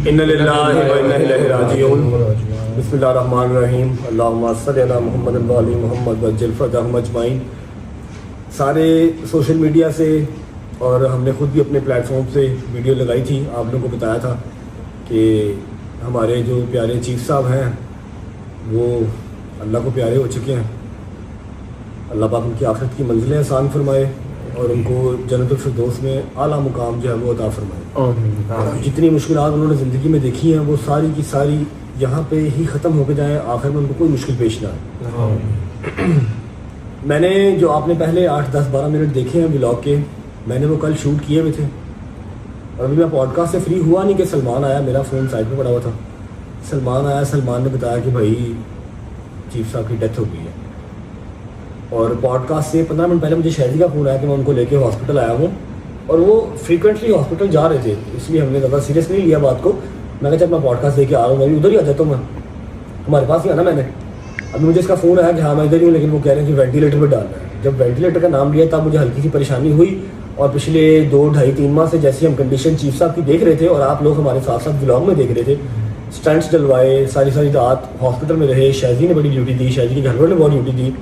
इन्नलिल्लाहि व इन्ना इलैहि राजिऊन। बिस्मिल्लाहिर्रहमानिर्रहीम। अल्लाहुम्मा सल्लि अला मुहम्मद व आलि मुहम्मद वज्जिल फरजाहुम अजमाइन। सारे सोशल मीडिया से और हमने खुद भी अपने प्लेटफॉर्म से वीडियो लगाई थी, आप लोगों को बताया था कि हमारे जो प्यारे चीफ साहब हैं वो अल्लाह को प्यारे हो चुके हैं। अल्लाह पाक उनकी आखिरत की मंजिलें आसान फरमाए और उनको जन्नतुल फिरदौस में आला मुकाम जो है वो अता फरमाए। जितनी मुश्किलात उन्होंने ज़िंदगी में देखी हैं वो सारी की सारी यहाँ पे ही ख़त्म होकर जाएँ, आखिर में उनको कोई मुश्किल पेश ना आए। मैंने जो आपने पहले 8, 10, 12 मिनट देखे हैं व्लॉग के, मैंने वो कल शूट किए हुए थे और अभी मैं पॉडकास्ट से फ्री हुआ नहीं कि सलमान आया, मेरा फ़ोन साइड पे पड़ा हुआ था। सलमान आया, सलमान ने बताया कि भाई चीफ साहब की डेथ हो गई है। और पॉडकास्ट से 15 मिनट पहले मुझे शहरी का फ़ोन आया कि मैं उनको लेके हॉस्पिटल आया हूँ और वो फ्रीक्वेंटली हॉस्पिटल जा रहे थे, इसलिए हमने ज़्यादा सीरियस नहीं लिया बात को। मैं कहा जब मैं पॉडकास्ट लेके आ रहा हूँ मैं भी उधर ही आ जाता हूँ, मैं हमारे पास ही आना। मैंने अभी मुझे इसका फ़ोन आया कि हाँ मैं इधर ही हूँ, लेकिन वो कह रहे हैं कि वेंटिलेटर पर डालना है। जब वेंटिलेटर का नाम लिया तब मुझे हल्की सी परेशानी हुई और पिछले 2, 2.5, 3 माह से जैसे हम कंडीशन चीफ साहब की देख रहे थे और आप लोग हमारे साथ साथ व्लॉग में देख रहे थे, स्टंट्स डलवाए, सारी रात हॉस्पिटल में रहे। शहजी ने बड़ी ड्यूटी दी, शहजी के घर वालों ने बहुत ड्यूटी दी।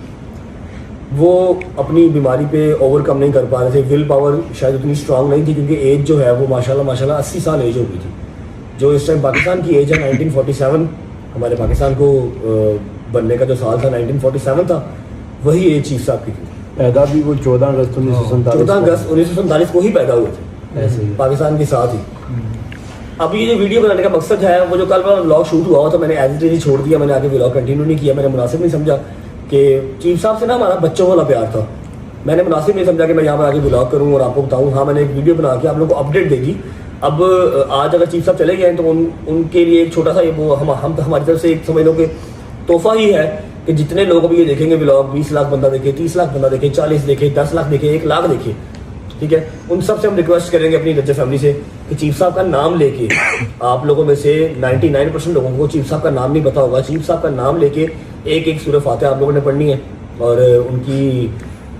वो अपनी बीमारी पे ओवरकम नहीं कर पा रहे थे, विल पावर शायद उतनी स्ट्रांग नहीं थी क्योंकि एज जो है वो माशाल्लाह 80 साल एज हो गई थी। जो इस टाइम पाकिस्तान की एज है 1947, हमारे पाकिस्तान को बनने का जो साल था 1947 था, वही एज चीफ साहब की थी। पैदा भी वो 14 अगस्त 1947 को ही पैदा हुए थे ऐसे ही पाकिस्तान के साथ ही। अब ये जो वीडियो बनाने का मकसद है, वो जो कल मेरा व्लॉग शूट हुआ था मैंने एज इट इज छोड़ दिया, मैंने आगे व्लॉग कंटिन्यू नहीं किया। मैंने मुनासिब नहीं समझा कि चीफ साहब से ना हमारा बच्चों वाला प्यार था, मैंने मुनासिब नहीं समझा कि मैं यहाँ पर आगे व्लॉग करूँ और आपको बताऊँ। हाँ मैंने एक वीडियो बना के आप लोगों को अपडेट देगी। अब आज अगर चीफ साहब चले गए तो उनके लिए एक छोटा सा ये वो हम हमारी तरफ से एक समझ लो कि तोहफा ही है कि जितने लोग अभी ये देखेंगे व्लॉग, 20 लाख बंदा देखे, 30 लाख बंदा देखे, 40 देखे, 10 लाख देखे, 1 लाख देखे, ठीक है, उन सब से हम रिक्वेस्ट करेंगे अपनी रज्जा फैमिली से कि चीफ साहब का नाम लेके, आप लोगों में से 99% लोगों को चीफ साहब का नाम नहीं पता होगा, चीफ साहब का नाम लेके एक सूरह फातिहा आप लोगों ने पढ़नी है और उनकी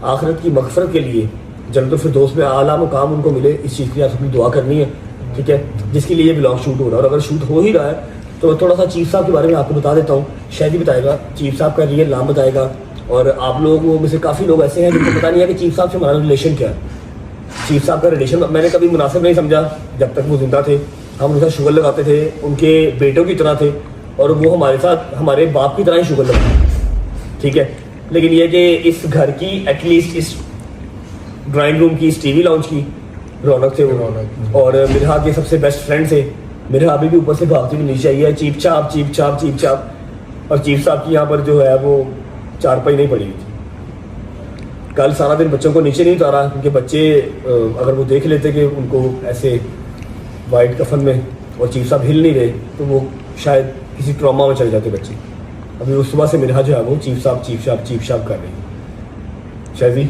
आखिरत की मग़फ़िरत के लिए जन्नतुल फिरदौस में आला मुकाम उनको मिले, इस चीज़ की आप अपनी दुआ करनी है, ठीक है, जिसके लिए व्लॉग शूट हो रहा है। और अगर शूट हो ही रहा है तो मैं थोड़ा सा चीफ साहब के बारे में आपको बता देता हूँ। शायद ही बताएगा, चीफ साहब का रियल नाम बताएगा और आप लोगों में से काफ़ी लोग ऐसे हैं जिनको पता नहीं है कि चीफ साहब से हमारा रिलेशन क्या है। चीफ साहब का रिलेशन मैंने कभी मुनासिब नहीं समझा, जब तक वो जिंदा थे हम उनका शुगर लगाते थे, उनके बेटों की तरह थे और वो हमारे साथ हमारे बाप की तरह ही शुगर लगाते, ठीक है। लेकिन ये कि इस घर की एटलीस्ट इस ड्राइंग रूम की, इस टीवी लाउंज की रौनक थे वो और मिरहा के सबसे बेस्ट फ्रेंड थे। मेरे अभी भी ऊपर से भागती हुई नीचे आई है, चीप चाप चीप चाप चीप चाप। और चीफ साहब की यहाँ पर जो है वो चारपाई नहीं पड़ी हुई थी। कल सारा दिन बच्चों को नीचे नहीं उतारा क्योंकि बच्चे अगर वो देख लेते कि उनको ऐसे वाइट कफन में और चीफ साहब हिल नहीं रहे तो वो शायद किसी ट्रॉमा में चले जाते बच्चे। अभी उस सुबह से मेरा जो है वो चीफ साहब कर रही है शायद,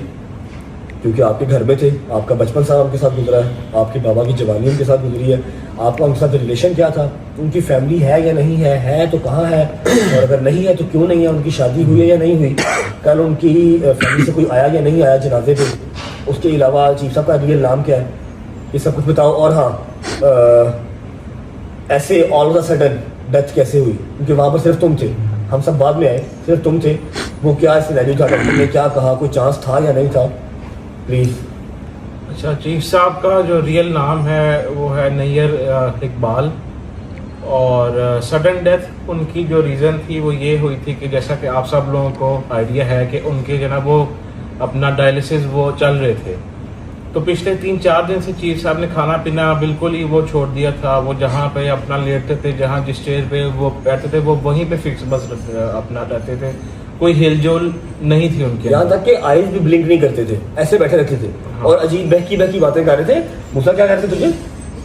क्योंकि आपके घर में थे, आपका बचपन सारा उनके साथ गुजरा है, आपके बाबा की जवानी उनके साथ गुजरी है, आपका उनके साथ रिलेशन क्या था, उनकी फैमिली है या नहीं है तो कहाँ है और अगर नहीं है तो क्यों नहीं है, उनकी शादी हुई है या नहीं हुई, कल उनकी फैमिली से कोई आया या नहीं आया जनाजे पे, उसके अलावा चीफ साहब का रियल नाम क्या है, ये सब कुछ बताओ। और हाँ, ऐसे all of the sudden death कैसे हुई, क्योंकि वहाँ पर सिर्फ तुम थे, हम सब बाद में आए, सिर्फ तुम थे। वो क्या सिनेरियो था, डॉक्टर ने क्या कहा, कोई चांस था या नहीं था, प्लीज़। अच्छा, चीफ साहब का जो रियल नाम है वो है नैयर इकबाल और सडन डेथ उनकी जो रीज़न थी वो ये हुई थी कि जैसा कि आप सब लोगों को आइडिया है कि उनके जो ना वो अपना डायलिसिस वो चल रहे थे, तो पिछले 3-4 दिन से चीफ साहब ने खाना पीना बिल्कुल ही वो छोड़ दिया था। वो जहाँ पे अपना लेटते थे, जहाँ जिस स्टेज पे वो बैठते थे वो वहीं पे फिक्स बस अपना रहते थे, कोई हिलजोल नहीं थी उनके। यहाँ तक कि आईज भी ब्लिंक नहीं करते थे, ऐसे बैठे रहते थे। हाँ। और अजीब बहकी बातें कर रहे थे। मूसा क्या करते तुझे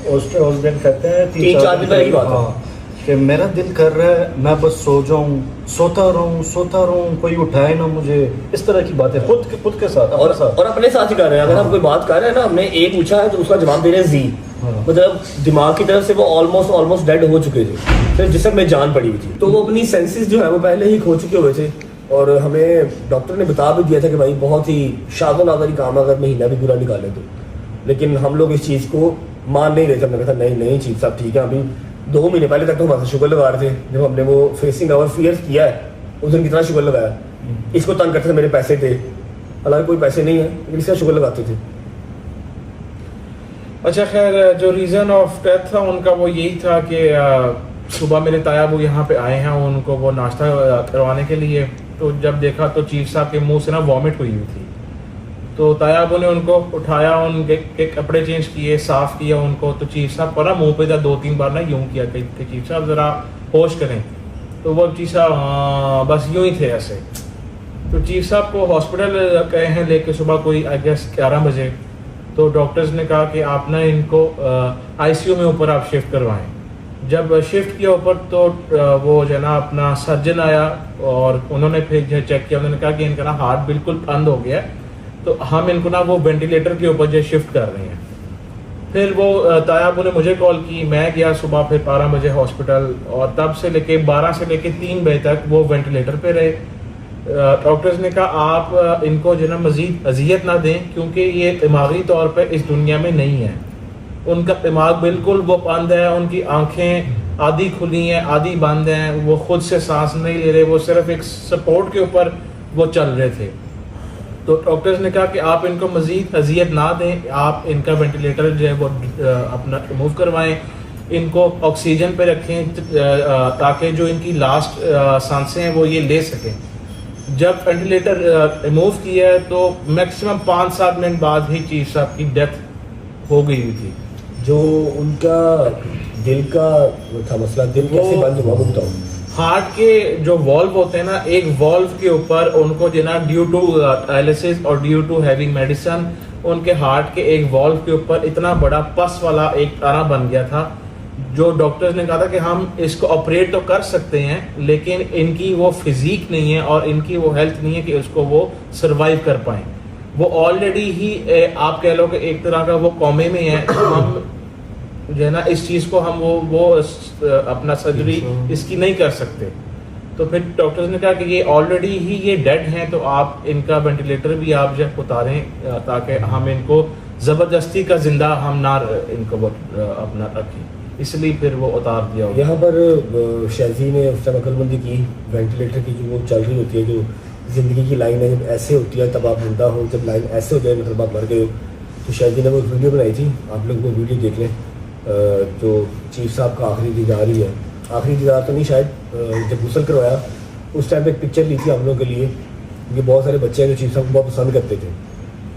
उस दिन कहते हैं 3-4 दिन पहले की बात है कि मेरा दिल कर रहा है मैं बस सो जाऊं, सोता रहूं, कोई उठाए ना मुझे, इस तरह की बातें खुद के साथ और अपने साथ ही कर रहे हैं। अगर हम कोई बात कर रहे हैं ना, हमने एक पूछा है तो उसका जवाब दे रहे हैं जी, मतलब दिमाग की तरफ से वो ऑलमोस्ट डेड हो चुके थे, फिर जिसम में जान पड़ी हुई थी, तो वो अपनी सेंसेस जो है वो पहले ही खो चुके हुए थे। और हमें डॉक्टर ने बता भी दिया था कि भाई बहुत ही शादो नादारी काम अगर महीना भी पूरा निकाले तो, लेकिन हम लोग इस चीज़ को मान नहीं रहे थे। हमने कहा नहीं चीफ साहब ठीक है, अभी 2 महीने पहले तक तो हमारे शुगर लगा रहे थे, जब हमने वो फेसिंग आवर फियर किया है उस दिन कितना शुगर लगाया। इसको तंग करते थे, मेरे पैसे थे, हालांकि कोई पैसे नहीं है लेकिन इसका शुगर लगाते थे। अच्छा खैर, जो रीज़न ऑफ डेथ था उनका वो यही था कि सुबह मेरे ताया वो यहाँ पे आए हैं उनको वो नाश्ता करवाने के लिए, तो जब देखा तो चीफ साहब के मुंह से ना वॉमिट हुई थी। तो तायाबू ने उनको उठाया, उनके के कपड़े चेंज किए, साफ किया उनको। तो चीफ साहब को ना मुंह पे 2-3 बार ना यूं किया कि चीफ साहब ज़रा होश करें। तो वो चीफ साहब हाँ बस यूं ही थे ऐसे। तो चीफ साहब को हॉस्पिटल गए हैं लेके सुबह कोई आई गेस 11 बजे। तो डॉक्टर्स ने कहा कि आप ना इनको आईसीयू में ऊपर आप शिफ्ट करवाएं। जब शिफ्ट किया ऊपर तो वो जो है ना अपना सर्जन आया और उन्होंने फिर जो चेक किया, उन्होंने कहा कि इनका ना हार्ट बिल्कुल बंद हो गया है, तो हम इनको ना वो वेंटिलेटर के ऊपर जो शिफ्ट कर रहे हैं। फिर वो तायाबू ने मुझे कॉल की, मैं गया सुबह फिर 12 बजे हॉस्पिटल, और तब से लेके 12 से लेके 3 बजे तक वो वेंटिलेटर पे रहे। डॉक्टर्स ने कहा आप इनको जो ना मजीद अजियत ना दें, क्योंकि ये दिमागी तौर पे इस दुनिया में नहीं है। उनका दिमाग बिल्कुल वो बंद है, उनकी आंखें आधी खुली हैं आधी बंद हैं, वो खुद से सांस नहीं ले रहे, वो सिर्फ एक सपोर्ट के ऊपर वो चल रहे थे। तो डॉक्टर्स ने कहा कि आप इनको मजीद अजियत ना दें, आप इनका वेंटिलेटर जो है वो अपना रिमूव करवाएं, इनको ऑक्सीजन पे रखें ताकि जो इनकी लास्ट सांसें हैं वो ये ले सकें। जब वेंटिलेटर रिमूव किया है तो मैक्सिमम 5-7 मिनट बाद ही चीफ साहब की डेथ हो गई थी। जो उनका दिल का वो था मसला, दिल कैसे बंद हुआ वो बताओ। हार्ट के जो वॉल्व होते हैं ना, एक वॉल्व के ऊपर उनको जो ना ड्यू टू डायलिसिस और ड्यू टू हैविंग मेडिसिन, उनके हार्ट के एक वॉल्व के ऊपर इतना बड़ा पस वाला एक तारा बन गया था, जो डॉक्टर्स ने कहा था कि हम इसको ऑपरेट तो कर सकते हैं लेकिन इनकी वो फिजिक नहीं है और इनकी वो हेल्थ नहीं है कि उसको वो सरवाइव कर पाए। वो ऑलरेडी ही आप कह लो कि एक तरह का वो कॉमे में है। हम जो है ना इस चीज़ को हम वो अपना सर्जरी इसकी नहीं कर सकते। तो फिर डॉक्टर्स ने कहा कि ये ऑलरेडी ही ये डेड हैं, तो आप इनका वेंटिलेटर भी आप जो उतारें ताकि हम इनको ज़बरदस्ती का जिंदा हम ना इनको अपना रखें, इसलिए फिर वो उतार दिया। यहाँ पर शाजी ने उस टाइम अकलमंदी की, वेंटिलेटर की जो वो चल रही होती है, जो ज़िंदगी की लाइन है, जब ऐसे होती है तब आप जिंदा हो, जब लाइन ऐसे हो जाए मतलब आप मर गए हो। तो शाजी ने वो वीडियो बनाई थी, आप लोग वो वीडियो देख लें। जो चीफ साहब का आखिरी दीदार ही है, आखिरी दीदार तो नहीं शायद, जब गुसल करवाया उस टाइम पे एक पिक्चर ली थी हम लोगों के लिए, क्योंकि बहुत सारे बच्चे हैं जो चीफ साहब को बहुत पसंद करते थे।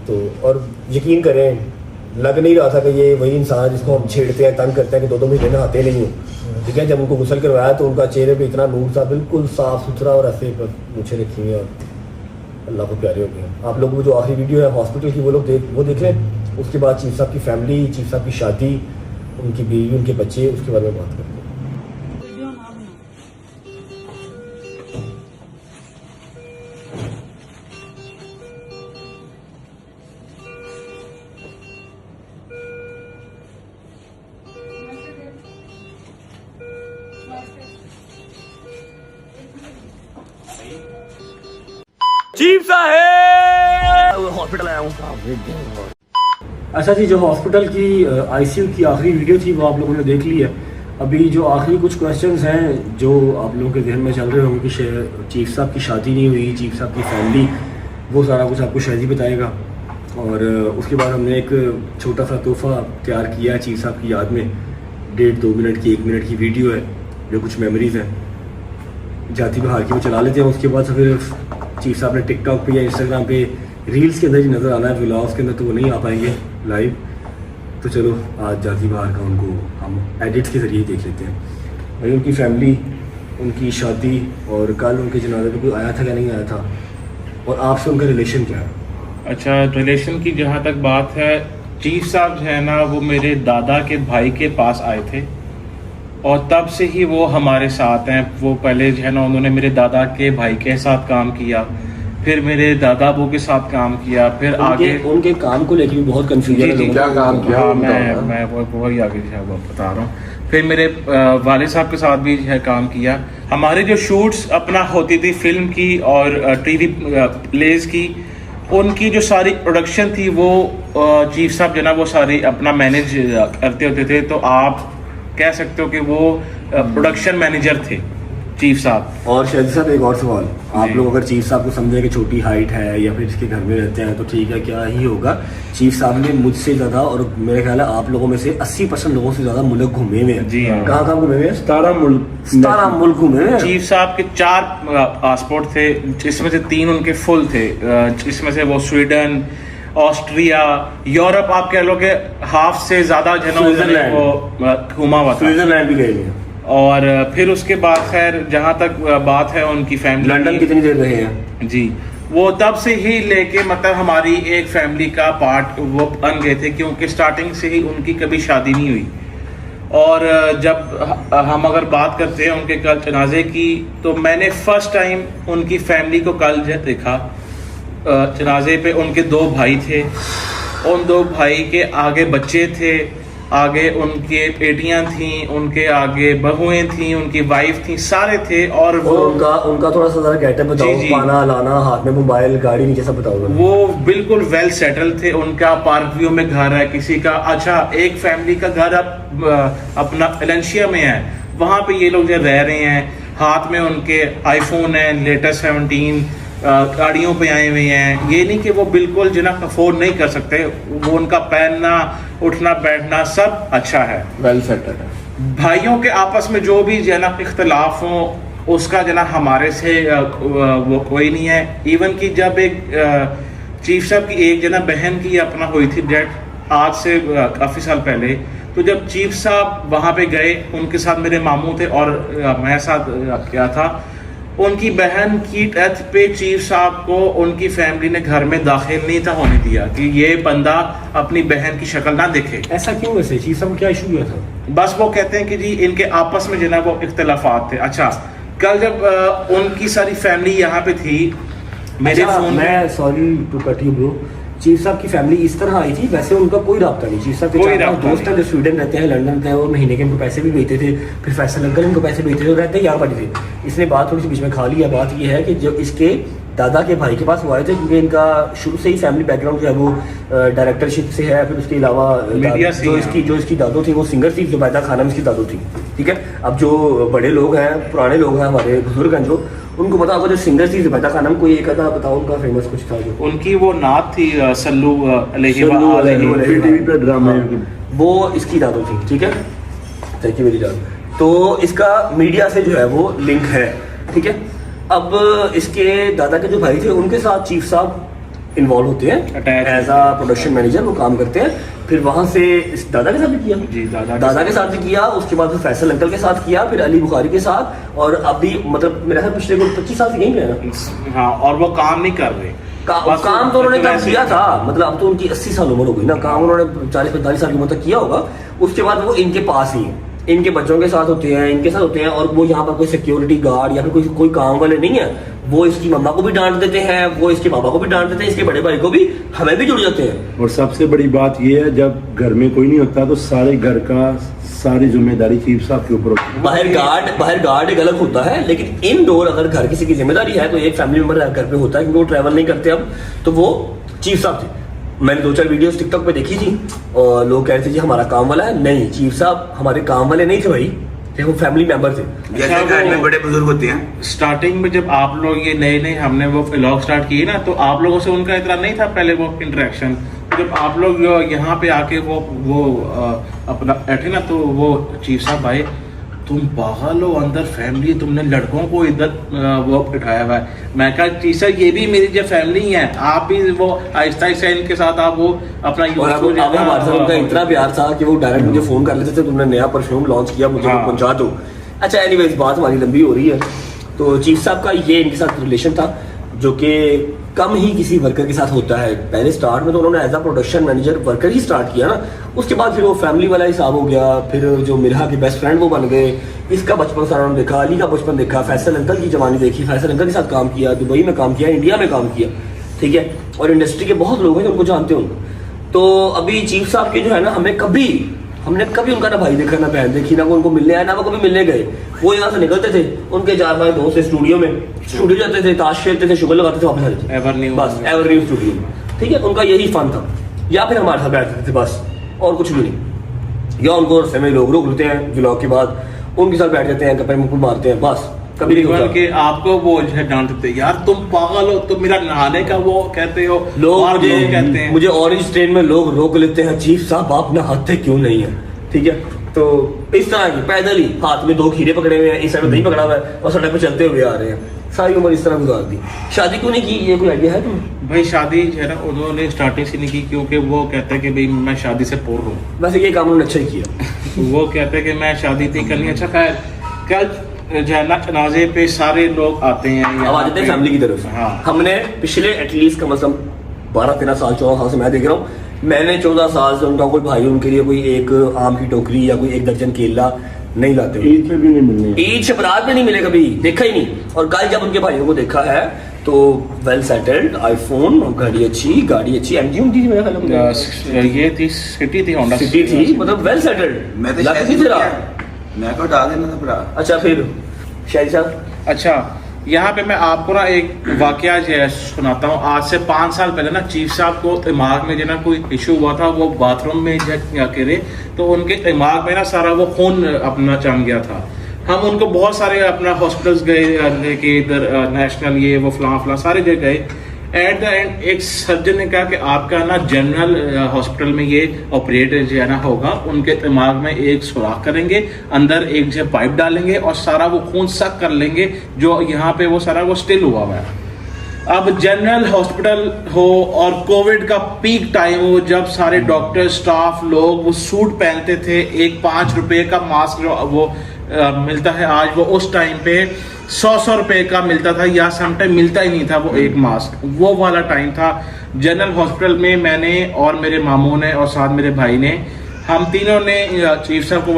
तो और यकीन करें लग नहीं रहा था कि ये वही इंसान जिसको हम छेड़ते हैं, तंग करते हैं कि 2-2 महीने नहाते नहीं हो। ठीक है, जब उनको गुसल करवाया तो उनका चेहरे पे इतना नूर था, बिल्कुल साफ सुथरा और ऐसे मुझे रखी हुई और अल्लाह को प्यारे हो गए। आप लोगों को जो आखिरी वीडियो है हॉस्पिटल की वो लोग वो देख लें। उसके बाद चीफ साहब की फैमिली, चीफ साहब की शादी, उनकी बीवी, उनके बच्चे, उसके बारे में बात करते हैं। चीफ साहब हॉस्पिटल आया हूँ। अच्छा जी, जो हॉस्पिटल की आईसीयू की आखिरी वीडियो थी वो आप लोगों ने देख ली है। अभी जो आखिरी कुछ क्वेश्चंस हैं जो आप लोगों के जहन में चल रहे होंगे कि चीफ साहब की शादी नहीं हुई, चीफ साहब की फैमिली, वो सारा कुछ आपको शादी बताएगा। और उसके बाद हमने एक छोटा सा तोहफा तैयार किया है चीफ साहब की याद में। 1.5-2 मिनट की 1 मिनट की वीडियो है जो कुछ मेमोरीज हैं, जाती बहार की वो चला लेते हैं। उसके बाद फिर चीफ साहब ने टिकटॉक पे या इंस्टाग्राम पे रील्स के अंदर ही नज़र आना है, व्लॉग्स के अंदर तो वो नहीं आ पाएंगे लाइव। तो चलो आज जाती बहार का उनको हम एडिट्स के ज़रिए देख लेते हैं। भाई उनकी फैमिली, उनकी शादी और कल उनके जनाजे पे कोई आया था क्या नहीं आया था, और आपसे उनका रिलेशन क्या है? अच्छा, रिलेशन की जहाँ तक बात है, चीफ साहब जो है ना वो मेरे दादा के भाई के पास आए थे और तब से ही वो हमारे साथ हैं। वो पहले जो है ना उन्होंने मेरे दादा के भाई के साथ काम किया, फिर मेरे दादा अबू के साथ काम किया, फिर आगे उनके काम को लेकर भी बहुत कंफ्यूजन है। क्या काम किया? हाँ, मैं वही आगे जो है वो बता रहा हूँ। फिर मेरे वाले साहब के साथ भी है काम किया। हमारे जो शूट्स अपना होती थी फिल्म की और टीवी प्लेज की, उनकी जो सारी प्रोडक्शन थी वो चीफ साहब जो ना वो सारी अपना मैनेज करते होते थे। तो आप कह सकते हो कि वो प्रोडक्शन मैनेजर थे चीफ साहब। और शायद साहब एक और सवाल, आप जी। लोग अगर चीफ साहब को समझे कि छोटी हाइट है या फिर इसके घर में रहते हैं तो ठीक है, क्या ही होगा। चीफ साहब ने मुझसे ज़्यादा और मेरे ख्याल है आप लोगों में से 80% लोगों से ज़्यादा मुल्क घूमे हुए हैं। जी हाँ। कहाँ घूमे हुए हैं? 17 मुल्क घूमे हुए हैं। चीफ साहब के 4 पासपोर्ट थे, जिसमें से 3 उनके फुल थे। इसमें से वो स्वीडन, ऑस्ट्रिया, यूरोप, आप कह लो कि हाफ से ज्यादा स्विट्जरलैंड। वो घूमा हुआ था। स्विट्जरलैंड भी गए हुए हैं। और फिर उसके बाद खैर जहाँ तक बात है उनकी फैमिली लंदन कितनी देर रहे हैं? जी, वो तब से ही लेके मतलब हमारी एक फैमिली का पार्ट वो बन गए थे, क्योंकि स्टार्टिंग से ही उनकी कभी शादी नहीं हुई। और जब हम अगर बात करते हैं उनके कल जनाजे की, तो मैंने फर्स्ट टाइम उनकी फैमिली को कल देखा। जनाजे पे उनके 2 भाई थे, उन 2 भाई के आगे बच्चे थे, आगे उनके बेटियां थी, उनके आगे बहुएं थी, उनकी वाइफ थी, सारे थे। और वो उनका थोड़ा सा जरा गेटअप बताओ, जी, जी। पाना लाना, हाथ में मोबाइल, गाड़ी नीचे सब बताओ। वो बिल्कुल वेल सेटल थे। उनका पार्क व्यू में घर है, किसी का अच्छा एक फैमिली का घर अब अपना वेलेंशिया में है, वहां पे ये लोग जो रह रहे हैं। हाथ में उनके आईफोन है लेटेस्ट 17, गाड़ियों पे आए हुए हैं। ये नहीं कि वो बिल्कुल जो ना अफोर्ड नहीं कर सकते, वो उनका पहनना, उठना, बैठना सब अच्छा है, वेल सेटल है। भाइयों के आपस में जो भी जो ना इख्तलाफ हो उसका जो ना हमारे से वो कोई नहीं है। इवन कि जब एक चीफ साहब की एक जो ना बहन की अपना हुई थी डेथ, आज से काफ़ी साल पहले, तो जब चीफ साहब वहाँ पे गए, उनके साथ मेरे मामू थे और मेरे साथ क्या था, उनकी बहन की डेथ पे चीफ साहब को उनकी फैमिली ने घर में दाखिल नहीं था होने दिया कि ये बंदा अपनी बहन की शक्ल ना देखे। ऐसा क्यों? वैसे चीफ साहब को क्या इशू हुआ था? बस वो कहते हैं कि जी इनके आपस में जो ना वो इख्तलाफात थे। अच्छा, कल जब उनकी सारी फैमिली यहाँ पे थी, मेरे अच्छा, फोन मैं sorry to cut you bro, chief साहब की फैमिली इस तरह आई थी, वैसे उनका कोई राब्ता नहीं। चीफ साहब के कोई 4-5 राब्ता दोस्त हैं जो स्वीडन रहते हैं, लंदन रहते हैं, और महीने के इनको पैसे भी भेजते थे, फिर फैसल अंकल इनको पैसे भेजते थे, और रहते यार बाटी थे। इसने बात थोड़ी सी बीच में खा लिया। बात ये है कि जो इसके दादा के भाई के पास वो आए थे, क्योंकि इनका शुरू से ही फैमिली बैकग्राउंड जो है वो डायरेक्टरशिप से है। फिर उसके अलावा मीडिया से जो इसकी दादो थी वो सिंगर थी, जुबैदा खानम इसकी दादो थी। ठीक है, अब जो बड़े लोग हैं, पुराने लोग हैं, हमारे बुजुर्ग हैं, जो उनको पता होगा जो सिंगर थी जुबैदा खानम, कोई एक आधा बताओ उनका फेमस कुछ था जो उनकी वो नात थी सल्लू अलैहि टीवी पे ड्रामा, वो इसकी दादो थी। ठीक है, थैंक यू मेरी जान। तो इसका मीडिया से जो है वो लिंक है। ठीक है, अब इसके दादा के जो भाई थे उनके साथ चीफ साहब इन्वॉल्व होते हैं एज अ प्रोडक्शन मैनेजर, वो काम करते हैं। फिर वहां से इस दादा के साथ भी किया जी, दादा के साथ भी किया, उसके बाद फिर फैसल अंकल के साथ किया, फिर अली बुखारी के साथ, और अभी मतलब मेरा ख्याल पिछले 25 साल से यहीं पे है ना। हाँ, और वो काम नहीं कर रहे। काम तो उन्होंने तब किया था, मतलब अब तो उनकी 80 साल उम्र हो गई ना, काम उन्होंने 40-45 साल की उम्र तक किया होगा। उसके बाद वो इनके पास ही, इनके बच्चों के साथ होते हैं, इनके साथ होते हैं, और वो यहाँ पर कोई सिक्योरिटी गार्ड या फिर कोई काम वाले नहीं है। वो इसकी मम्मा को भी डांट देते हैं, वो इसके पापा को भी डांट देते हैं, इसके बड़े भाई को भी, हमें भी जुड़ जाते हैं। और सबसे बड़ी बात यह है, जब घर में कोई नहीं होता तो सारे घर का सारी जिम्मेदारी चीफ साहब के ऊपर होती है। बाहर गार्ड एक अलग होता है, लेकिन इनडोर अगर घर किसी की जिम्मेदारी है तो एक फैमिली मेंबर घर पे होता है, क्योंकि वो ट्रैवल नहीं करते अब, तो वो चीफ साहब थे। मैंने 2-4 वीडियोस टिकटॉक पे देखी थी और लोग कह रहे थे जी हमारा काम वाला है। नहीं, चीफ साहब हमारे काम वाले नहीं थे भाई, वो फैमिली मेंबर थे। जैसे घर में बड़े बुजुर्ग होते हैं। स्टार्टिंग में जब आप लोग ये नए हमने वो व्लॉग स्टार्ट किए ना, तो आप लोगों से उनका इतना नहीं था पहले वो इंटरेक्शन। जब आप लोग यहाँ पे आके वो अपना बैठे ना, तो वो चीफ साहब भाई, तुम पागल हो, अंदर फैमिली, तुमने लड़कों को इधर वो बिठाया हुआ है। मैं कहा चीफ साहब ये भी मेरी जो फैमिली है, आप भी वो आहिस्ता आहिस्ता इनके साथ आप वो अपना हमारे साथ उनका इतना प्यार था कि वो डायरेक्ट मुझे फोन कर लेते थे, तुमने नया परफ्यूम लॉन्च किया, मुझे पहुंचा दो। अच्छा, एनीवेज बात हमारी लंबी हो रही है। तो चीफ साहब का ये इनके साथ रिलेशन था, जो कि कम ही किसी वर्कर के साथ होता है। पहले स्टार्ट में तो उन्होंने as a production manager worker ही स्टार्ट किया ना, उसके बाद फिर वो फैमिली वाला हिसाब हो गया। फिर जो मिरहा के बेस्ट फ्रेंड वो बन गए, इसका बचपन सारा उन्होंने देखा, अली का बचपन देखा, फैसल अंकल की जवानी देखी, फैसल अंकल के साथ काम किया, दुबई में काम किया, इंडिया में काम किया। ठीक है, और इंडस्ट्री के बहुत लोग हैं जो उनको जानते होंगे। तो अभी चीफ साहब के जो है ना, हमने कभी उनका ना भाई देखा, ना बहन देखी, ना वो उनको मिलने आया, ना वो कभी मिलने गए। वो यहाँ से निकलते थे, उनके 4-5 दोस्त स्टूडियो जाते थे, ताश खेलते थे, शुगर लगाते थे, वापस आ जाते थे, बस एवरग्रीन स्टूडियो। ठीक है, उनका यही फन था, या फिर हमारे साथ बैठते थे बस, और कुछ भी नहीं। या उनको रस्ते में लोग रोक लेते हैं व्लॉग के बाद, उनके साथ बैठ जाते हैं, गप्पे मुंह मारते हैं, बस कभी नहीं इवन होता। के आपको वो जो है डांट देते हैं, यार तुम पागल हो, तुम मेरा नहाने का वो कहते हो, लोग और लोग कहते हैं मुझे ऑरेंज ट्रेन में लोग रोक लेते हैं, चीफ साहब आप नहाते क्यों नहीं है, ठीक है। तो इस तरह की पैदल ही हाथ में 2 खीरे पकड़े हुए हैं, इस साइड में दही पकड़ा हुआ है और सड़क पे चलते हुए आ रहे हैं, सारी उम्र इस तरह गुजार दी। शादी क्यों नहीं की, ये कोई आइडिया है तुम्हें? भाई शादी जो है ना उन्होंने स्टार्टिंग से नहीं की, क्योंकि वो कहते हैं कि भाई मैं शादी से पोर हूँ। वैसे ये काम उन्होंने अच्छा ही किया। वो कहते हैं कि मैं शादी नहीं करनी। अच्छा खैर, कल जो है ना जनाजे पे सारे लोग आते हैं, अब आ जाते हैं फैमिली की तरफ। हाँ। हमने पिछले एटलीस्ट कम से कम 12-13 साल 14 साल से मैं देख रहा हूँ, मैंने 14 साल से उनका कोई भाई उनके लिए कोई एक आम की टोकरी या कोई 1 दर्जन केला नहीं लाते हुए। ईद पे भी नहीं मिलने। ईद से बरात में नहीं मिले, कभी देखा ही नहीं। और कल जब उनके भाइयों को देखा है तो वेल सेटल्ड, आईफोन, गाड़ी अच्छी एमजी थी मेरे ख्याल में, ये थी सिटी थी, होंडा सिटी थी, मतलब वेल सेटल्ड। मैं तो लग शायद नहीं रहा। मैं को डाल देना था भरा। अच्छा फिर शाहिद साहब, अच्छा, यहाँ पे मैं आपको ना एक वाकया जो है सुनाता हूँ। आज से 5 साल पहले ना चीफ साहब को दिमाग में जो ना कोई इशू हुआ था, वो बाथरूम में जाके रहे तो उनके दिमाग में ना सारा वो खून अपना जम गया था। हम उनको बहुत सारे अपना हॉस्पिटल्स गए कि इधर नेशनल ये वो फलां सारे जगह गए। एट द एंड एक सर्जन ने कहा कि आपका ना जनरल हॉस्पिटल में ये ऑपरेट जो है ना होगा, उनके दिमाग में एक सुराख करेंगे, अंदर एक जो पाइप डालेंगे और सारा वो खून सक कर लेंगे जो यहाँ पे वो सारा वो स्टिल हुआ है। अब जनरल हॉस्पिटल हो और कोविड का पीक टाइम हो, जब सारे डॉक्टर स्टाफ लोग वो सूट पहनते थे, एक 5 रुपए का मास्क जो वो मिलता है आज, वो उस टाइम पे 100 रुपए का मिलता था या समटाइम मिलता ही नहीं था वो एक मास्क, वो वाला टाइम था। जनरल हॉस्पिटल में मैंने और मेरे मामू ने और साथ मेरे भाई ने, हम तीनों ने चीफ साहब को